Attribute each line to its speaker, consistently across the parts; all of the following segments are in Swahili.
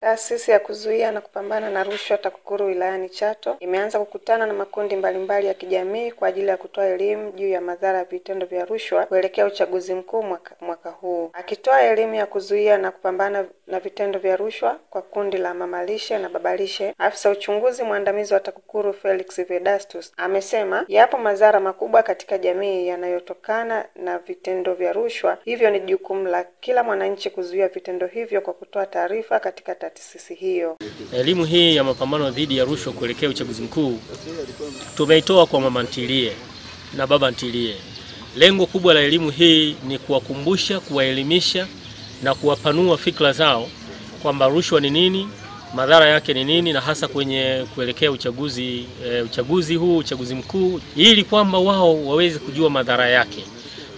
Speaker 1: Taasisi ya kuzuia na kupambana na rushwa TAKUKURU wilayani Chato imeanza kukutana na makundi mbalimbali ya kijamii kwa ajili ya kutoa elimu juu ya madhara ya vitendo vya rushwa kuelekea uchaguzi mkuu mwaka huu. Akitoa elimu ya kuzuia na kupambana na vitendo vya rushwa kwa kundi la mamalishe na babalishe, afisa uchunguzi mwandamizi wa TAKUKURU Felix Vedastus amesema yapo madhara makubwa katika jamii yanayotokana na vitendo vya rushwa, hivyo ni jukumu la kila mwananchi kuzuia vitendo hivyo kwa kutoa taarifa katika taasisi hiyo.
Speaker 2: Elimu hii ya mapambano dhidi ya rushwa kuelekea uchaguzi mkuu tumeitoa kwa mama ntilie na baba ntilie. Lengo kubwa la elimu hii ni kuwakumbusha, kuwaelimisha na kuwapanua fikra zao kwamba rushwa ni nini, madhara yake ni nini, na hasa kwenye kuelekea uchaguzi mkuu, ili kwamba wao waweze kujua madhara yake,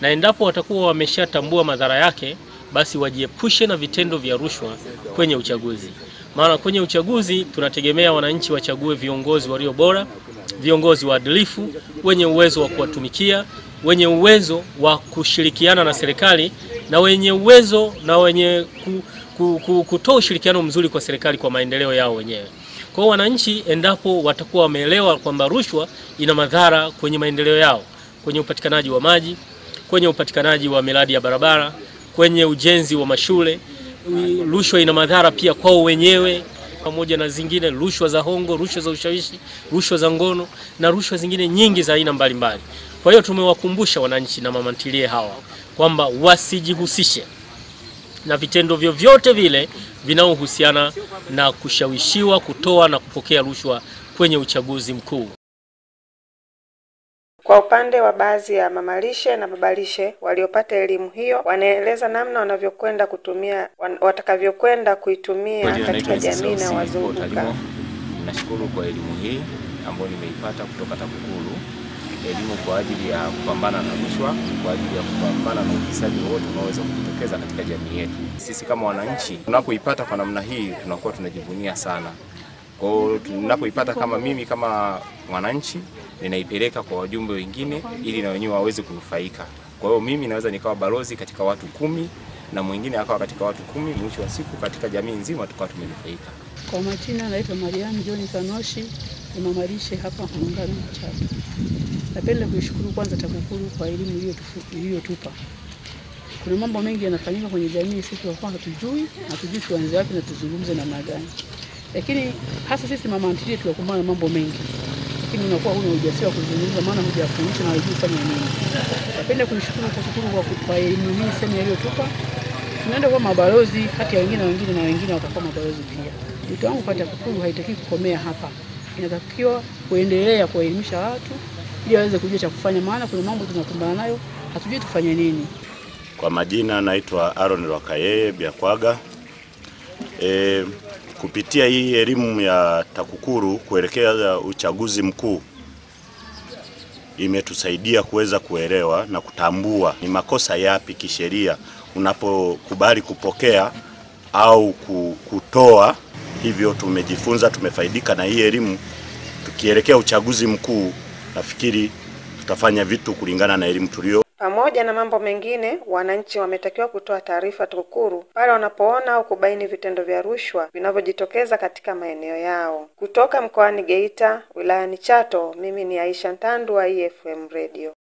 Speaker 2: na endapo watakuwa wameshatambua madhara yake, basi wajiepushe na vitendo vya rushwa kwenye uchaguzi. Maana kwenye uchaguzi tunategemea wananchi wachague viongozi walio bora, viongozi waadilifu, wenye uwezo wa kuwatumikia, wenye uwezo wa kushirikiana na serikali, na wenye uwezo na wenye kutoa ushirikiano mzuri kwa serikali kwa maendeleo yao wenyewe. Kwa hiyo wananchi endapo watakuwa wameelewa kwamba rushwa ina madhara kwenye maendeleo yao, kwenye upatikanaji wa maji, kwenye upatikanaji wa miradi ya barabara, kwenye ujenzi wa mashule, rushwa ina madhara pia kwao wenyewe, pamoja na zingine, rushwa za hongo, rushwa za ushawishi, rushwa za ngono na rushwa zingine nyingi za aina mbalimbali. Kwa hiyo tumewakumbusha wananchi na mama ntilie hawa kwamba wasijihusishe na vitendo vyovyote vile vinaohusiana na kushawishiwa kutoa na kupokea rushwa kwenye uchaguzi mkuu.
Speaker 1: Kwa upande wa baadhi ya mamalishe na babalishe waliopata elimu hiyo, wanaeleza namna watakavyokwenda kuitumia katika jamii na wazunguka.
Speaker 3: Nashukuru kwa elimu hii ambayo nimeipata kutoka TAKUKURU, elimu kwa ajili ya kupambana na rushwa, kwa ajili ya kupambana na ufisadi wote unaoweza kujitokeza katika jamii yetu. Sisi kama wananchi tunapoipata kwa namna hii tunakuwa tunajivunia sana. Kwa hiyo tunapoipata kama mimi kama mwananchi, ninaipeleka kwa wajumbe wengine ili na wenyewe waweze kunufaika. Kwa hiyo mimi naweza nikawa balozi katika watu 10 na mwingine akawa katika watu 10, mwisho wa siku katika jamii nzima tukawa tumenufaika.
Speaker 4: Kwa majina naitwa Mariam John Kanoshi, ni mamalishe hapa Muungano Chato. Napenda kuishukuru kwanza TAKUKURU kwa elimu iliyotupa. Kuna mambo mengi yanafanyika kwenye jamii sisi kwa hatujui tuanze wapi na tuzungumze namna gani. Lakini hasa sisi mama ntilie tunakumbana na mambo mengi. Lakini unakuwa huna ujasiri wa kuzungumza, maana hujafundishwa na hujui fanya nini. Napenda kuishukuru TAKUKURU kwa elimu hii sema iliyotupa. Tunaenda kwa mabalozi kati ya wengine na wengine watakuwa mabalozi pia. Wito wangu kwa TAKUKURU haitaki kukomea hapa. Inatakiwa kuendelea kuelimisha watu ili waweze kujua cha kufanya, maana kuna mambo tunakumbana nayo hatujui tufanye nini.
Speaker 5: Kwa majina naitwa Aaron Rwakayeye Biakwaga. Kupitia hii elimu ya TAKUKURU kuelekea uchaguzi mkuu imetusaidia kuweza kuelewa na kutambua ni makosa yapi kisheria unapokubali kupokea au kutoa. Hivyo tumejifunza, tumefaidika na hii elimu. Tukielekea uchaguzi mkuu nafikiri tutafanya vitu kulingana na elimu tulio.
Speaker 1: Pamoja na mambo mengine, wananchi wametakiwa kutoa taarifa TAKUKURU pale wanapoona au kubaini vitendo vya rushwa vinavyojitokeza katika maeneo yao. Kutoka mkoani Geita, wilayani Chato, mimi ni Aisha Ntandu wa EFM Radio.